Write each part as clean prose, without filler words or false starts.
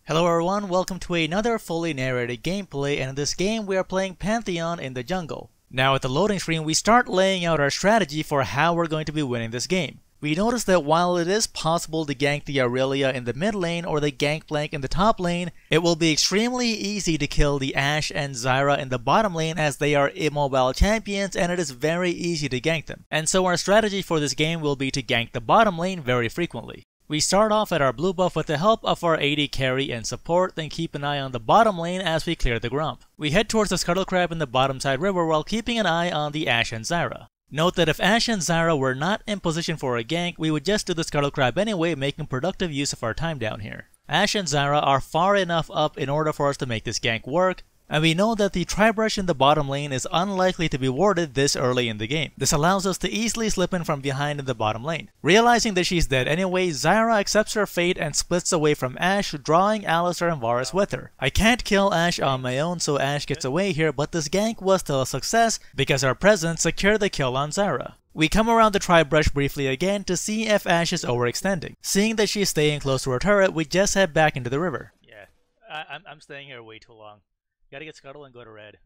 Hello everyone, welcome to another fully narrated gameplay, and in this game we are playing Pantheon in the jungle. Now at the loading screen we start laying out our strategy for how we're going to be winning this game. We notice that while it is possible to gank the Aurelia in the mid lane or the Gangplank in the top lane, it will be extremely easy to kill the Ashe and Zyra in the bottom lane as they are immobile champions and it is very easy to gank them. And so our strategy for this game will be to gank the bottom lane very frequently. We start off at our blue buff with the help of our AD carry and support, then keep an eye on the bottom lane as we clear the Grump. We head towards the Scuttle Crab in the bottom side river while keeping an eye on the Ashe and Zyra. Note that if Ashe and Zyra were not in position for a gank, we would just do the Scuttle Crab anyway, making productive use of our time down here. Ashe and Zyra are far enough up in order for us to make this gank work, and we know that the Tri-Brush in the bottom lane is unlikely to be warded this early in the game. This allows us to easily slip in from behind in the bottom lane. Realizing that she's dead anyway, Zyra accepts her fate and splits away from Ashe, drawing Alistar and Varus with her. I can't kill Ashe on my own, so Ashe gets away here, but this gank was still a success because our presence secured the kill on Zyra. We come around the Tri-Brush briefly again to see if Ashe is overextending. Seeing that she's staying close to her turret, we just head back into the river. Yeah, I'm staying here way too long. Gotta get Scuttle and go to red.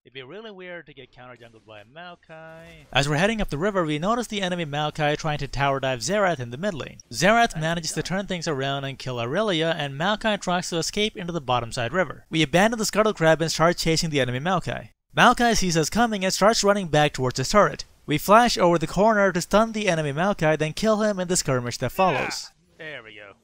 It'd be really weird to get counter-jungled by a Maokai. As we're heading up the river, we notice the enemy Maokai trying to tower dive Xerath in the mid lane. Xerath manages to turn things around and kill Aurelia, and Maokai tries to escape into the bottom side river. We abandon the Scuttle Crab and start chasing the enemy Maokai. Maokai sees us coming and starts running back towards his turret. We flash over the corner to stun the enemy Maokai, then kill him in the skirmish that follows. There we go.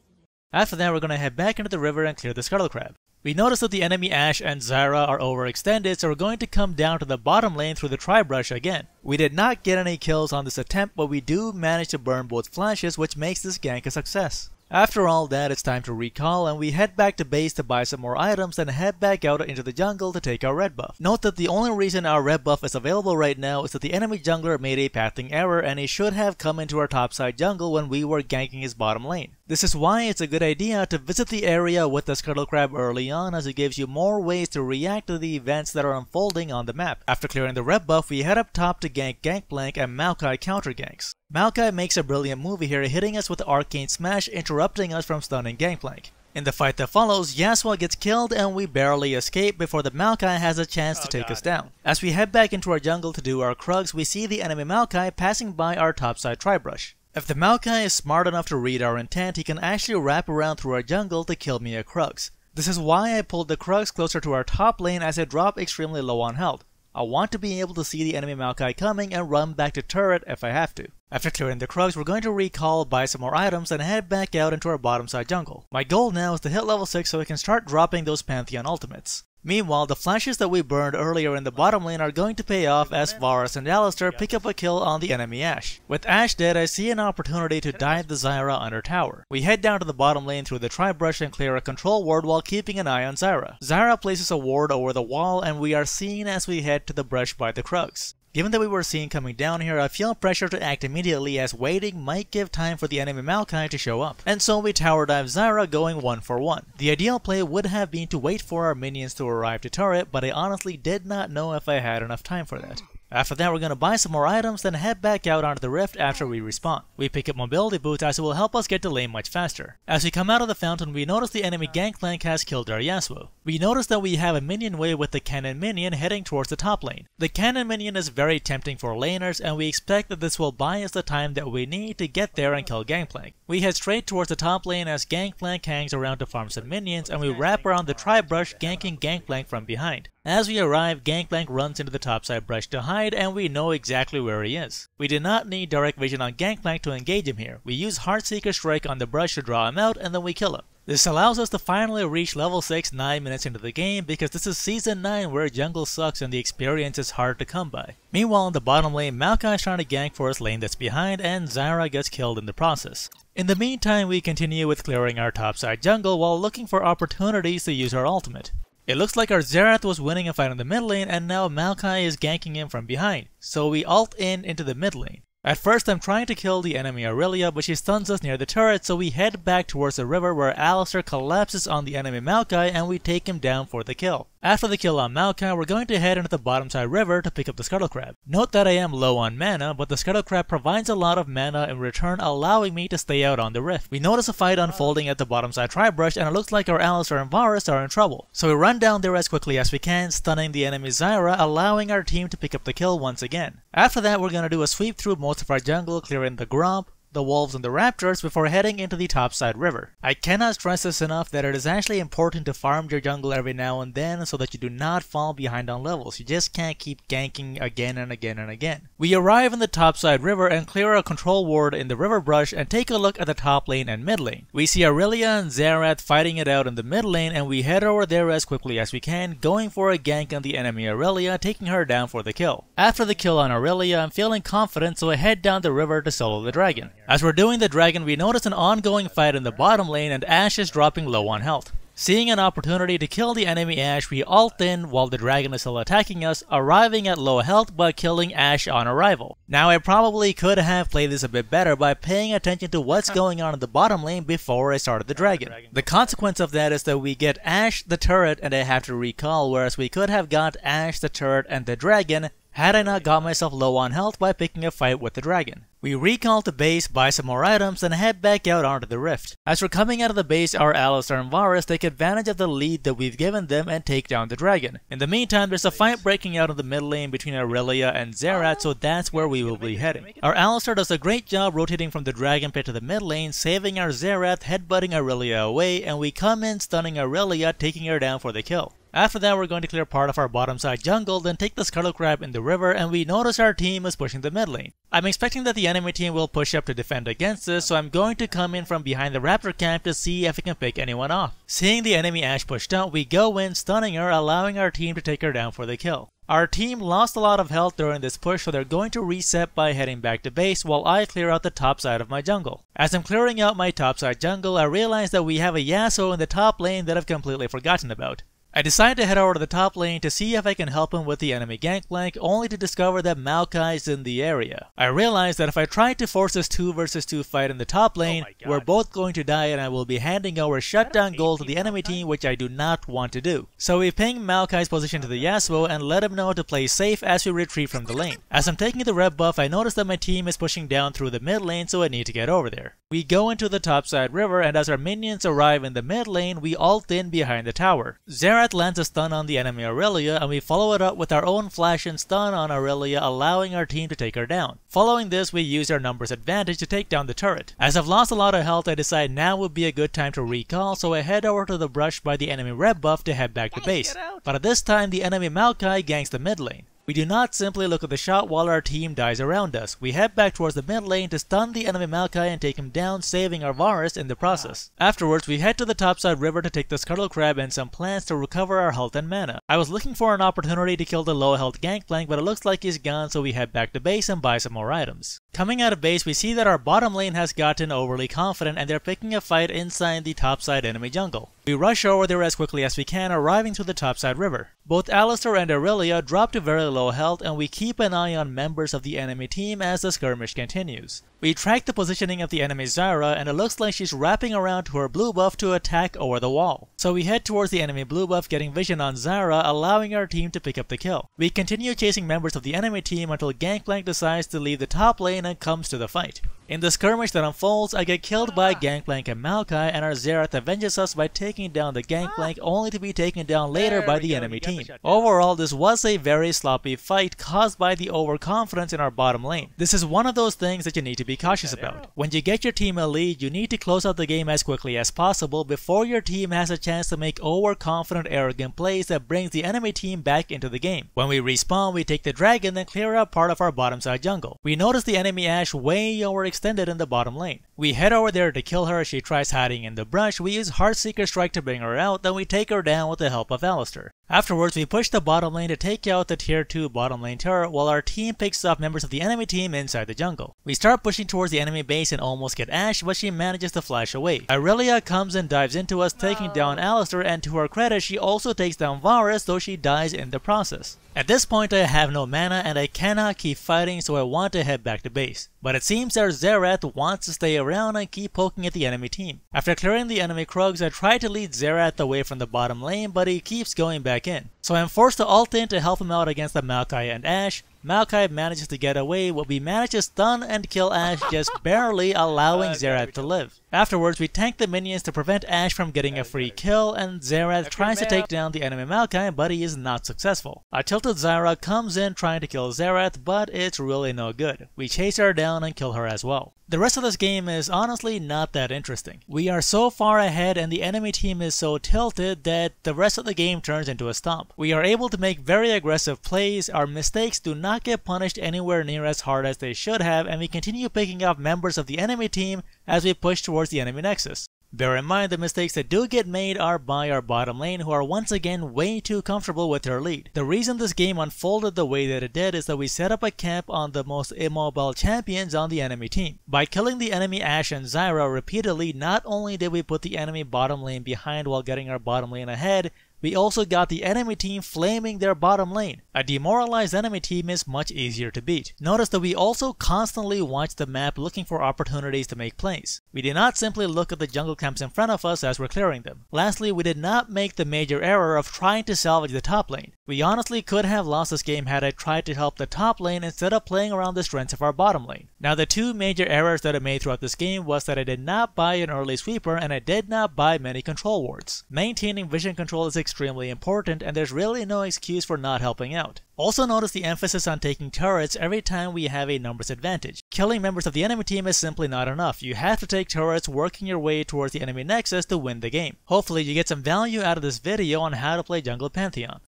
After that, we're gonna head back into the river and clear the Scuttle Crab. We notice that the enemy Ashe and Zyra are overextended, so we're going to come down to the bottom lane through the Tri-Brush again. We did not get any kills on this attempt, but we do manage to burn both flashes, which makes this gank a success. After all that, it's time to recall, and we head back to base to buy some more items, then head back out into the jungle to take our red buff. Note that the only reason our red buff is available right now is that the enemy jungler made a pathing error and he should have come into our topside jungle when we were ganking his bottom lane. This is why it's a good idea to visit the area with the Scuttle Crab early on, as it gives you more ways to react to the events that are unfolding on the map. After clearing the red buff, we head up top to gank Gangplank and Maokai counter ganks. Maokai makes a brilliant move here, hitting us with the Arcane Smash, interrupting us from stunning Gangplank. In the fight that follows, Yasuo gets killed and we barely escape before the Maokai has a chance to take us down. As we head back into our jungle to do our Krugs, we see the enemy Maokai passing by our topside Tri-Brush. If the Maokai is smart enough to read our intent, he can actually wrap around through our jungle to kill me a Krugs. This is why I pulled the Krugs closer to our top lane as I drop extremely low on health. I want to be able to see the enemy Maokai coming and run back to turret if I have to. After clearing the Krugs, we're going to recall, buy some more items, and head back out into our bottom side jungle. My goal now is to hit level 6 so I can start dropping those Pantheon ultimates. Meanwhile, the flashes that we burned earlier in the bottom lane are going to pay off as Varus and Alistar pick up a kill on the enemy Ashe. With Ashe dead, I see an opportunity to dive the Zyra under tower. We head down to the bottom lane through the Tri-Brush and clear a control ward while keeping an eye on Zyra. Zyra places a ward over the wall and we are seen as we head to the brush by the Krugs. Given that we were seen coming down here, I feel pressure to act immediately as waiting might give time for the enemy Maokai to show up. And so we tower dive Zyra going 1 for 1. The ideal play would have been to wait for our minions to arrive to turret, but I honestly did not know if I had enough time for that. After that, we're going to buy some more items, then head back out onto the rift after we respawn. We pick up mobility boots as it will help us get to lane much faster. As we come out of the fountain, we notice the enemy Gangplank has killed our Yasuo. We notice that we have a minion wave with the cannon minion heading towards the top lane. The cannon minion is very tempting for laners, and we expect that this will buy us the time that we need to get there and kill Gangplank. We head straight towards the top lane as Gangplank hangs around to farm some minions, and we wrap around the Tri-Brush, ganking Gangplank from behind. As we arrive, Gangplank runs into the topside brush to hide, and we know exactly where he is. We did not need direct vision on Gangplank to engage him here. We use Heartseeker Strike on the brush to draw him out, and then we kill him. This allows us to finally reach level 6 9 minutes into the game, because this is season 9 where jungle sucks and the experience is hard to come by. Meanwhile, in the bottom lane, Maokai is trying to gank for his lane that's behind, and Zyra gets killed in the process. In the meantime, we continue with clearing our topside jungle while looking for opportunities to use our ultimate. It looks like our Xerath was winning a fight in the mid lane, and now Maokai is ganking him from behind, so we ult in into the mid lane. At first I'm trying to kill the enemy Aurelia, but she stuns us near the turret, so we head back towards the river where Alistar collapses on the enemy Maokai and we take him down for the kill. After the kill on Maokai, we're going to head into the bottom side river to pick up the Scuttle Crab. Note that I am low on mana, but the Scuttle Crab provides a lot of mana in return, allowing me to stay out on the rift. We notice a fight unfolding at the bottom side tri-brush, and it looks like our Alistar and Varus are in trouble. So we run down there as quickly as we can, stunning the enemy Zyra, allowing our team to pick up the kill once again. After that, we're going to do a sweep through most of our jungle, clearing the Gromp, the wolves and the raptors before heading into the topside river. I cannot stress this enough that it is actually important to farm your jungle every now and then so that you do not fall behind on levels. You just can't keep ganking again and again and again. We arrive in the topside river and clear a control ward in the river brush and take a look at the top lane and mid lane. We see Aurelia and Xerath fighting it out in the mid lane, and we head over there as quickly as we can, going for a gank on the enemy Aurelia, taking her down for the kill. After the kill on Aurelia, I'm feeling confident, so I head down the river to solo the dragon. As we're doing the dragon, we notice an ongoing fight in the bottom lane and Ashe is dropping low on health. Seeing an opportunity to kill the enemy Ashe, we ult in while the dragon is still attacking us, arriving at low health but killing Ashe on arrival. Now I probably could have played this a bit better by paying attention to what's going on in the bottom lane before I started the dragon. The consequence of that is that we get Ashe the turret and I have to recall, whereas we could have got Ashe the turret and the dragon had I not got myself low on health by picking a fight with the dragon. We recall to base, buy some more items, and head back out onto the rift. As we're coming out of the base, our Alistar and Varus take advantage of the lead that we've given them and take down the dragon. In the meantime, there's a fight breaking out in the mid lane between Aurelia and Xerath, so that's where we will be heading. Our Alistar does a great job rotating from the dragon pit to the mid lane, saving our Xerath, headbutting Aurelia away, and we come in stunning Aurelia, taking her down for the kill. After that, we're going to clear part of our bottom side jungle, then take the Scuttle Crab in the river, and we notice our team is pushing the mid lane. I'm expecting that the enemy team will push up to defend against this, so I'm going to come in from behind the raptor camp to see if I can pick anyone off. Seeing the enemy Ashe pushed out, we go in, stunning her, allowing our team to take her down for the kill. Our team lost a lot of health during this push, so they're going to reset by heading back to base while I clear out the top side of my jungle. As I'm clearing out my top side jungle, I realize that we have a Yasuo in the top lane that I've completely forgotten about. I decide to head over to the top lane to see if I can help him with the enemy gangplank, only to discover that Maokai is in the area. I realize that if I try to force this 2 versus 2 fight in the top lane, we're both going to die and I will be handing over shutdown gold to the enemy team, which I do not want to do. So we ping Maokai's position to the Yasuo and let him know to play safe as we retreat from the lane. As I'm taking the red buff, I notice that my team is pushing down through the mid lane, so I need to get over there. We go into the topside river, and as our minions arrive in the mid lane, we ult in behind the tower. Xerath lands a stun on the enemy Aurelia, and we follow it up with our own flash and stun on Aurelia, allowing our team to take her down. Following this, we use our numbers advantage to take down the turret. As I've lost a lot of health, I decide now would be a good time to recall, so I head over to the brush by the enemy red buff to head back to base. But at this time, the enemy Maokai ganks the mid lane. We do not simply look at the shot while our team dies around us. We head back towards the mid lane to stun the enemy Maokai and take him down, saving our Varus in the process. Afterwards, we head to the topside river to take the Scuttle Crab and some plants to recover our health and mana. I was looking for an opportunity to kill the low health gangplank, but it looks like he's gone, so we head back to base and buy some more items. Coming out of base, we see that our bottom lane has gotten overly confident and they're picking a fight inside the topside enemy jungle. We rush over there as quickly as we can, arriving to the topside river. Both Alistar and Aurelia drop to very low health, and we keep an eye on members of the enemy team as the skirmish continues. We track the positioning of the enemy Zyra, and it looks like she's wrapping around to her blue buff to attack over the wall. So we head towards the enemy blue buff, getting vision on Zyra, allowing our team to pick up the kill. We continue chasing members of the enemy team until Gangplank decides to leave the top lane and comes to the fight. In the skirmish that unfolds, I get killed by Gangplank and Maokai, and our Xerath avenges us by taking down the Gangplank, only to be taken down later by the enemy team. Overall, this was a very sloppy fight caused by the overconfidence in our bottom lane. This is one of those things that you need to be cautious about. When you get your team a lead, you need to close out the game as quickly as possible before your team has a chance to make overconfident, arrogant plays that brings the enemy team back into the game. When we respawn, we take the dragon and clear out part of our bottom side jungle. We notice the enemy Ashe way overextended in the bottom lane. We head over there to kill her as she tries hiding in the brush. We use Heartseeker Strike to bring her out, then we take her down with the help of Alistar. Afterwards, we push the bottom lane to take out the tier 2 bottom lane turret while our team picks off members of the enemy team inside the jungle. We start pushing towards the enemy base and almost get Ashe, but she manages to flash away. Aurelia comes and dives into us, taking down Alistar, and to her credit, she also takes down Varus, though she dies in the process. At this point I have no mana and I cannot keep fighting, so I want to head back to base. But it seems our Xerath wants to stay around and keep poking at the enemy team. After clearing the enemy Krugs, I try to lead Xerath away from the bottom lane, but he keeps going back in. So I'm forced to ult in to help him out against the Maokai and Ashe. Maokai manages to get away, but we manage to stun and kill Ashe, just barely allowing Xerath to live. Afterwards, we tank the minions to prevent Ashe from getting a free kill, and Xerath tries to take down the enemy Maokai, but he is not successful. A tilted Zyra comes in trying to kill Xerath, but it's really no good. We chase her down and kill her as well. The rest of this game is honestly not that interesting. We are so far ahead and the enemy team is so tilted that the rest of the game turns into a stomp. We are able to make very aggressive plays, our mistakes do not get punished anywhere near as hard as they should have, and we continue picking off members of the enemy team as we push towards the enemy nexus. Bear in mind the mistakes that do get made are by our bottom lane, who are once again way too comfortable with their lead. The reason this game unfolded the way that it did is that we set up a camp on the most immobile champions on the enemy team. By killing the enemy Ashe and Zyra repeatedly, not only did we put the enemy bottom lane behind while getting our bottom lane ahead, we also got the enemy team flaming their bottom lane. A demoralized enemy team is much easier to beat. Notice that we also constantly watch the map looking for opportunities to make plays. We did not simply look at the jungle camps in front of us as we're clearing them. Lastly, we did not make the major error of trying to salvage the top lane. We honestly could have lost this game had I tried to help the top lane instead of playing around the strengths of our bottom lane. Now the two major errors that I made throughout this game was that I did not buy an early sweeper and I did not buy many control wards. Maintaining vision control is extremely important and there's really no excuse for not helping out. Also notice the emphasis on taking turrets every time we have a numbers advantage. Killing members of the enemy team is simply not enough. You have to take turrets working your way towards the enemy nexus to win the game. Hopefully you get some value out of this video on how to play jungle Pantheon.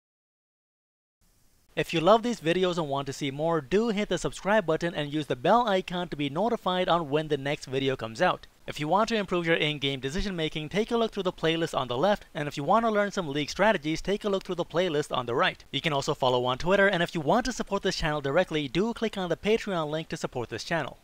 If you love these videos and want to see more, do hit the subscribe button and use the bell icon to be notified on when the next video comes out. If you want to improve your in-game decision making, take a look through the playlist on the left, and if you want to learn some league strategies, take a look through the playlist on the right. You can also follow on Twitter, and if you want to support this channel directly, do click on the Patreon link to support this channel.